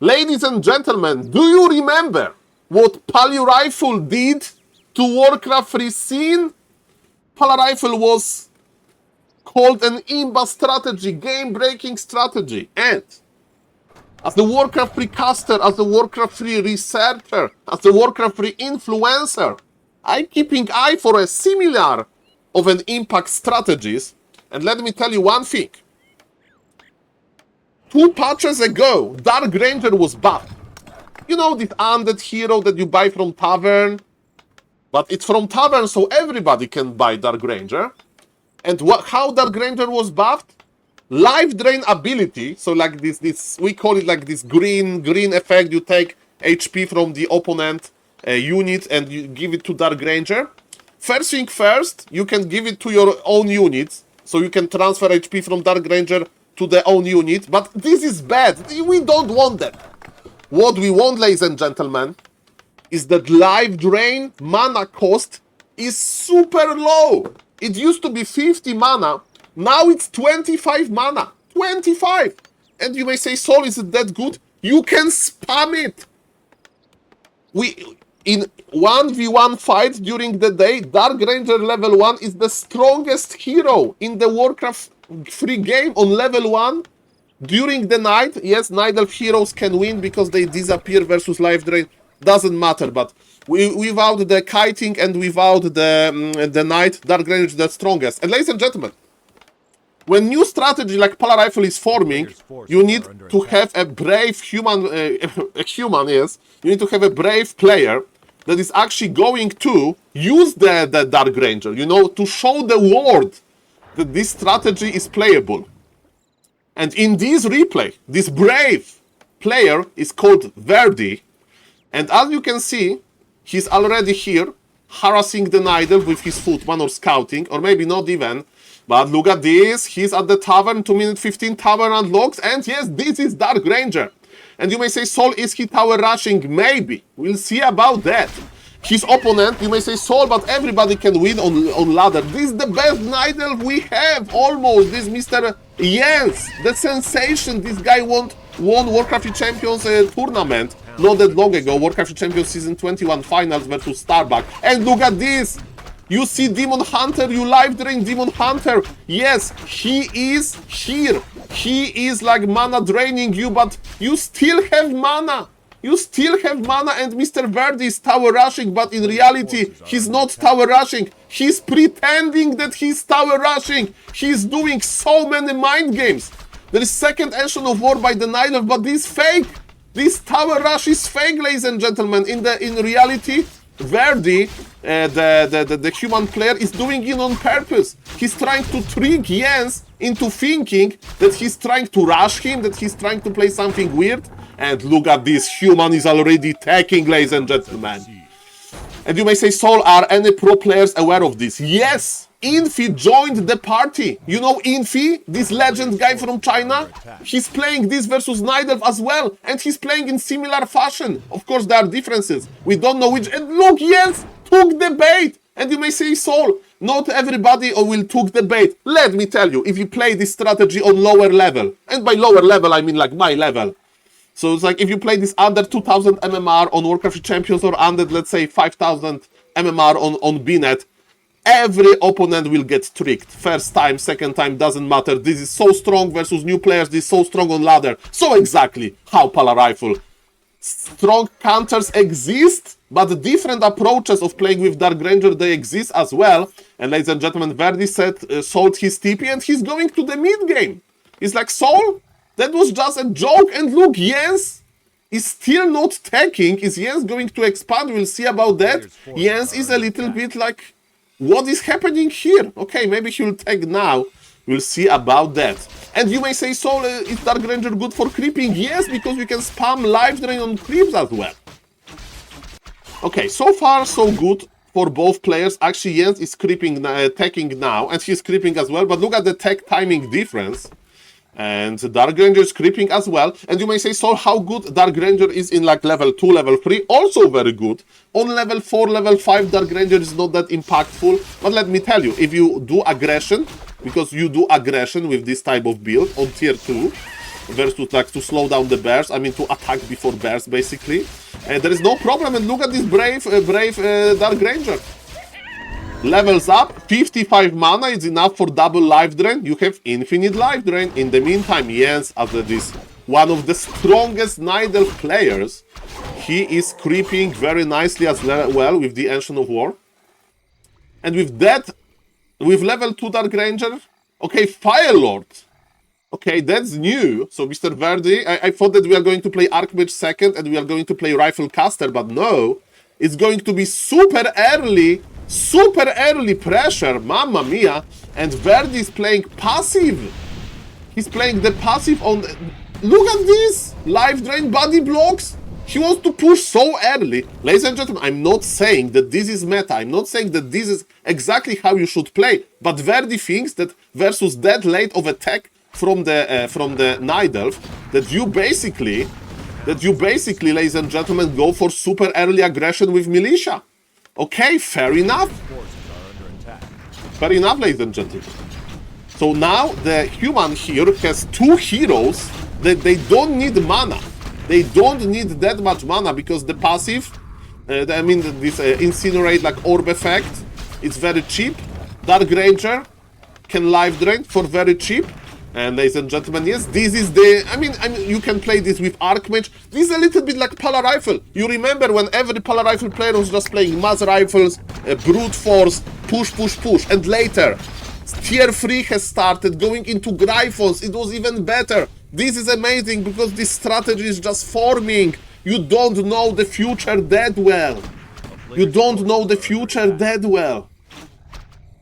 Ladies and gentlemen, do you remember what Pali Rifle did to Warcraft 3 scene? Pali Rifle was called an imba strategy, game-breaking strategy. And as the Warcraft 3 caster, as the Warcraft 3 researcher, as the Warcraft 3 influencer, I'm keeping eye for a similar of an impact strategies. And let me tell you one thing. 2 patches ago, Dark Ranger was buffed. You know this undead hero that you buy from Tavern? But it's from Tavern, so everybody can buy Dark Ranger. And how Dark Ranger was buffed? Life Drain ability, so like this we call it like this green effect. You take HP from the opponent unit and you give it to Dark Ranger. First thing first, you can give it to your own units, so you can transfer HP from Dark Ranger to their own unit, but this is bad. We don't want that. What we want, ladies and gentlemen, is that life drain mana cost is super low. It used to be 50 mana, now it's 25 mana. 25! And you may say, Saul, is it that good? You can spam it. In 1v1 fights during the day, Dark Ranger level 1 is the strongest hero in the Warcraft 3 game on level 1. During the night, yes, Night Elf heroes can win because they disappear versus Life Drain. Doesn't matter, but without the kiting and without the night, Dark Ranger is the strongest. And ladies and gentlemen, when new strategy like Pala Rifle is forming, you need to have a brave human, yes, you need to have a brave player that is actually going to use the Dark Ranger, you know, to show the world that this strategy is playable. And in this replay, this brave player is called Verdi. And as you can see, he's already here, harassing the Night Elf with his footman or scouting, or maybe not even. But look at this, he's at the tavern, 2 minute 15 tavern unlocks, and yes, this is Dark Ranger. And you may say, Saul, is he tower rushing? Maybe. We'll see about that. His opponent, you may say, Saul, but everybody can win on ladder. This is the best Night Elf we have, almost. This Mr. Jens, the sensation. This guy won Warcraft Champions tournament not that long ago. Warcraft Champions Season 21 Finals versus Starbuck. And look at this. You see Demon Hunter, you live drain Demon Hunter. Yes, he is here. He is like mana draining you, but you still have mana. You still have mana, and Mr. Verdi is tower rushing, but in reality, he's not tower rushing. He's pretending that he's tower rushing. He's doing so many mind games. There is second Ancient of War by the Night Elf, but this is fake. This tower rush is fake, ladies and gentlemen. In reality, Verdi, the human player, is doing it on purpose. He's trying to trick Jens into thinking that he's trying to rush him, that he's trying to play something weird. And look at this, human is already attacking, ladies and gentlemen. And you may say, Saul, are any pro players aware of this? Yes! Infi joined the party. You know Infi, this legend guy from China? He's playing this versus Night Elf as well. And he's playing in similar fashion. Of course, there are differences. We don't know which. And look, yes, took the bait. And you may say, Saul, not everybody will took the bait. Let me tell you, if you play this strategy on lower level, and by lower level, I mean like my level. So it's like if you play this under 2000 MMR on Warcraft Champions or under, let's say, 5000 MMR on BNet, every opponent will get tricked. First time, second time, doesn't matter. This is so strong versus new players. This is so strong on ladder. So exactly how Pala Rifle. Strong counters exist, but different approaches of playing with Dark Ranger, they exist as well. And ladies and gentlemen, Verdi sold his TP and he's going to the mid game. It's like, Saul, that was just a joke. And look, Jens is still not taking. Is Jens going to expand? We'll see about that. Jens is a little bit like, what is happening here? Okay, maybe he'll tag now. We'll see about that. And you may say, Saul, is Dark Ranger good for creeping? Yes, because we can spam life drain on creeps as well. Okay, so far so good for both players. Actually, Jens is creeping, tagging now, and he's creeping as well. But look at the tag timing difference. And Dark Ranger is creeping as well. And you may say, Saul, how good Dark Ranger is in like level 2, level 3? Also very good. On level 4, level 5, Dark Ranger is not that impactful. But let me tell you, if you do aggression, because you do aggression with this type of build on tier 2, versus like to slow down the bears. I mean to attack before bears basically. And there is no problem. And look at this brave Dark Ranger. Levels up, 55 mana is enough for double life drain. You have infinite life drain. In the meantime, Jens, as this one of the strongest Nidal players, he is creeping very nicely as well with the Ancient of War. And with that, with level 2 Dark Ranger, okay, Fire Lord. Okay, that's new. So, Mr. Verdi, I thought that we are going to play Archmage second and we are going to play Rifle Caster, but no. It's going to be super early pressure, mamma mia. And Verdi is playing passive. He's playing the passive on... Look at this! Life drain body blocks. He wants to push so early. Ladies and gentlemen, I'm not saying that this is meta. I'm not saying that this is exactly how you should play. But Verdi thinks that versus that late of attack from the Nidal, that you basically, ladies and gentlemen, go for super early aggression with militia. Okay, fair enough. Fair enough, ladies and gentlemen. So now the human here has 2 heroes that they don't need mana. They don't need that much mana because the passive, I mean this incinerate like orb effect, it's very cheap. Dark Ranger can life drain for very cheap. And ladies and gentlemen, yes, this is the... I mean, you can play this with Archmage. This is a little bit like Pala Rifle. You remember when every Pala Rifle player was just playing mass rifles, brute force, push, push, push. And later, tier 3 has started going into Gryphons. It was even better. This is amazing because this strategy is just forming. You don't know the future that well. You don't know the future that well.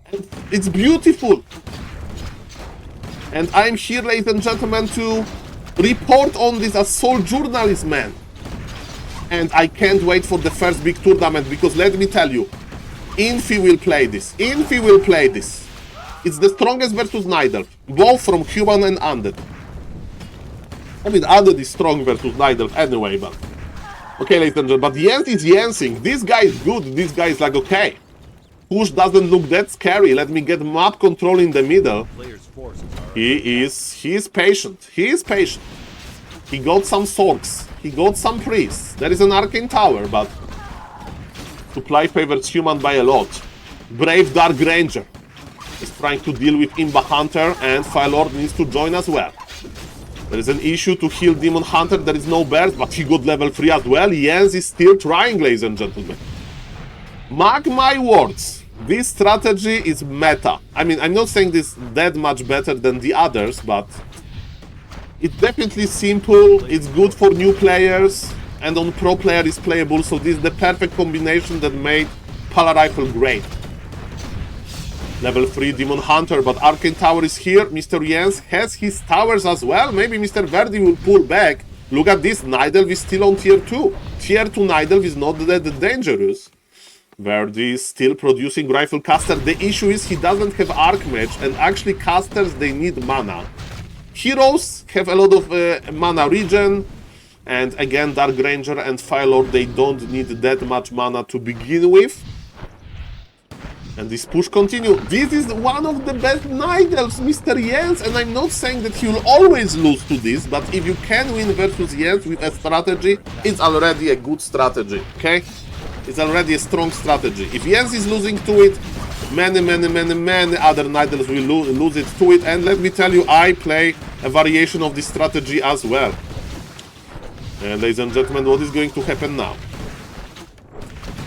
And it's beautiful. And I'm here, ladies and gentlemen, to report on this as sole journalist, man. And I can't wait for the first big tournament because let me tell you, Infi will play this. Infi will play this. It's the strongest versus Nidal, both from human and undead. I mean, undead is strong versus Nidal anyway, but... Okay, ladies and gentlemen, but Jens is Jensing. This guy is good. This guy is like, okay. Push doesn't look that scary. Let me get map control in the middle. He is patient. He is patient. He got some Sorks. He got some Priests. There is an Arcane Tower, but supply favors human by a lot. Brave Dark Ranger is trying to deal with Imba Hunter, and Fire Lord needs to join as well. There is an issue to heal Demon Hunter. There is no bears, but he got level 3 as well. Jens is still trying, ladies and gentlemen. Mark my words. This strategy is meta. I mean, I'm not saying this that much better than the others, but it's definitely simple, it's good for new players, and on pro player is playable, so this is the perfect combination that made Pala Rifle great. Level 3 Demon Hunter, but Arcane Tower is here. Mr. Jens has his towers as well. Maybe Mr. Verdi will pull back. Look at this, Nidal is still on tier 2. Tier 2 Nidal is not that dangerous. Verdi is still producing Rifle Caster. The issue is he doesn't have Archmage, and actually casters, they need mana. Heroes have a lot of mana regen, and again Dark Ranger and Fire Lord, they don't need that much mana to begin with. And this push continue. This is one of the best Nidals, Mr. Jens, and I'm not saying that he will always lose to this, but if you can win versus Jens with a strategy, it's already a good strategy, okay? It's already a strong strategy. If Jens is losing to it, many other Nidals will lose it to it. And let me tell you, I play a variation of this strategy as well. And ladies and gentlemen, what is going to happen now?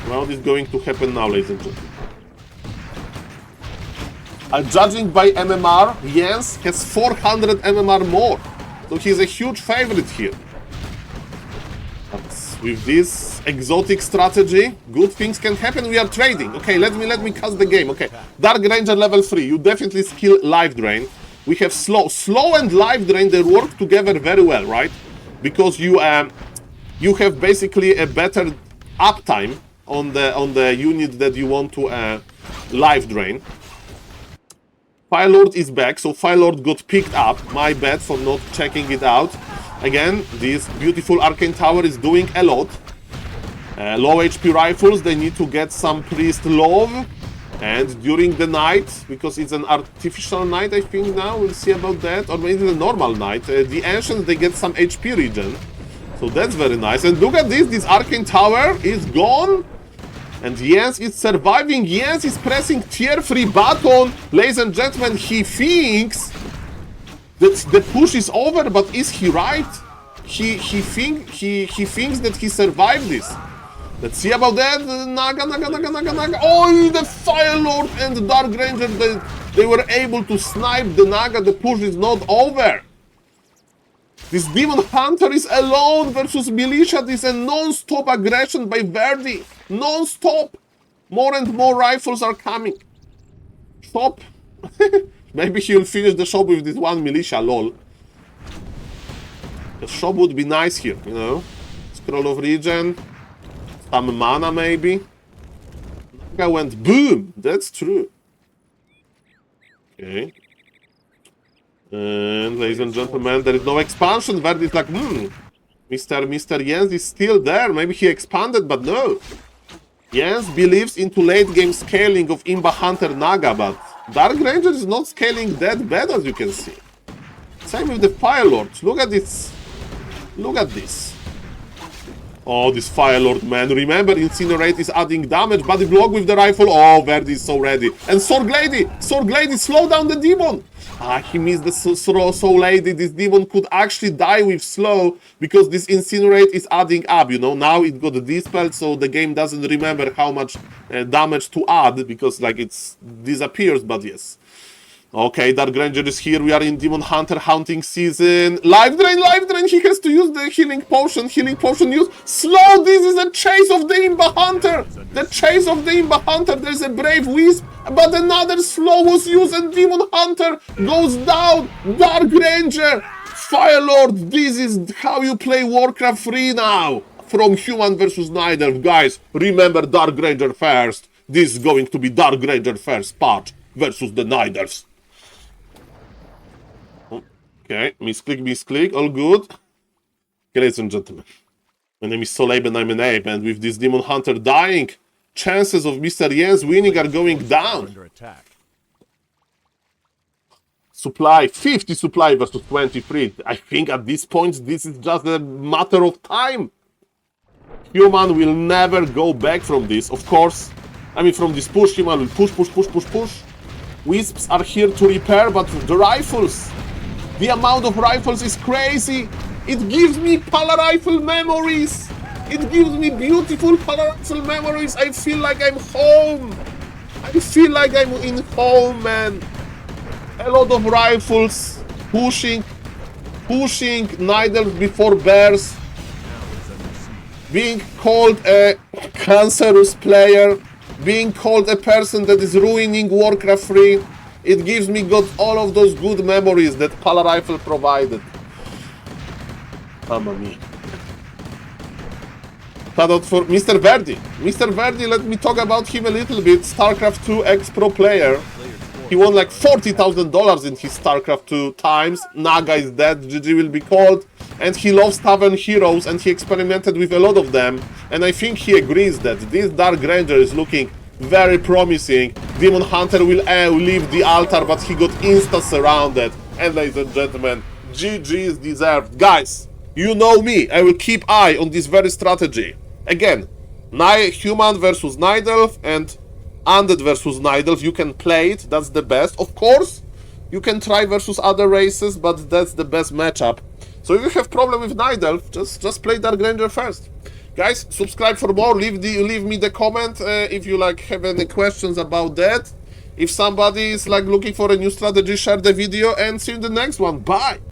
What is going to happen now, ladies and gentlemen? Judging by MMR, Jens has 400 MMR more. So he's a huge favorite here. But with this exotic strategy, good things can happen. We are trading. Okay, let me cast the game. Okay, Dark Ranger level 3. You definitely skill Life Drain. We have Slow and Life Drain. They work together very well, right? Because you have basically a better uptime on the unit that you want to Life Drain. Fire Lord is back, so Fire Lord got picked up. My bad for not checking it out. Again, this beautiful Arcane Tower is doing a lot. Low HP rifles, they need to get some Priest love. And during the night, because it's an artificial night, I think now, we'll see about that, or maybe the normal night, the Ancients, they get some HP regen. So that's very nice. And look at this Arcane Tower is gone. And Jens is surviving. Jens is pressing tier 3 button. Ladies and gentlemen, he thinks that the push is over, but is he right? He thinks that he survived this. Let's see about that. Naga. Oh, the Fire Lord and the Dark Ranger, they were able to snipe the Naga. The push is not over. This Demon Hunter is alone versus Militia. This is a non-stop aggression by Verdi. Non-stop. More and more rifles are coming. Stop. Maybe he'll finish the shop with this one Militia, lol. The shop would be nice here, you know. Scroll of Regen. Some mana, maybe. I went boom. That's true. Okay. And ladies and gentlemen, there is no expansion. Verdi is like, Mr. Jens is still there. Maybe he expanded, but no. Jens believes into late game scaling of Imba Hunter Naga, but Dark Ranger is not scaling that bad, as you can see. Same with the Fire Lords. Look at this. Look at this. Oh, this Fire Lord, man. Remember, Incinerate is adding damage. Body block with the rifle. Oh, Verdi is so ready. And Sword Lady, slow down the demon. He missed the Soul Lady. This demon could actually die with slow because this Incinerate is adding up, you know. Now it got dispelled, so the game doesn't remember how much damage to add because, like, it disappears, but yes. Okay, Dark Ranger is here. We are in Demon Hunter hunting season. Life Drain. He has to use the healing potion. Use. Slow. This is a chase of the Imba Hunter. The chase of the Imba Hunter. There's a Brave Wisp, but another slow was used and Demon Hunter goes down. Dark Ranger. Fire Lord. This is how you play Warcraft 3 now. From Human versus Night Elf. Guys, remember Dark Ranger first. This is going to be Dark Ranger first part versus the Night Elves. Okay, misclick, all good. Okay, ladies and gentlemen, my name is SaulApeMan, I'm an ape, and with this Demon Hunter dying, chances of Mr. Jens winning are going down. Supply, 50 supply versus 23. I think at this point, this is just a matter of time. Human will never go back from this, of course. I mean, from this push, Human will push. Wisps are here to repair, but the rifles... The amount of rifles is crazy. It gives me Pala Rifle memories. It gives me beautiful Pala Rifle memories. I feel like I'm home. I feel like I'm in home, man. A lot of rifles pushing Night Elf before bears. Being called a cancerous player. Being called a person that is ruining Warcraft 3. It gives me all of those good memories that Pala Rifle provided. Mamma mia. Shout out for Mr. Verdi. Mr. Verdi, let me talk about him a little bit. StarCraft 2 ex-pro player. He won like $40,000 in his StarCraft 2 times. Naga is dead, GG will be called. And he loves Tavern Heroes and he experimented with a lot of them. And I think he agrees that this Dark Ranger is looking very promising. Demon Hunter will leave the altar, but he got insta-surrounded. And ladies and gentlemen, GG is deserved. Guys, you know me, I will keep eye on this very strategy. Again, Human versus Night Elf and Undead versus Night Elf. You can play it, that's the best. Of course, you can try versus other races, but that's the best matchup. So if you have problem with Night Elf, just play Dark Ranger first. Guys, subscribe for more. Leave me the comment if you like have any questions about that. If somebody is like looking for a new strategy, share the video and see you in the next one. Bye.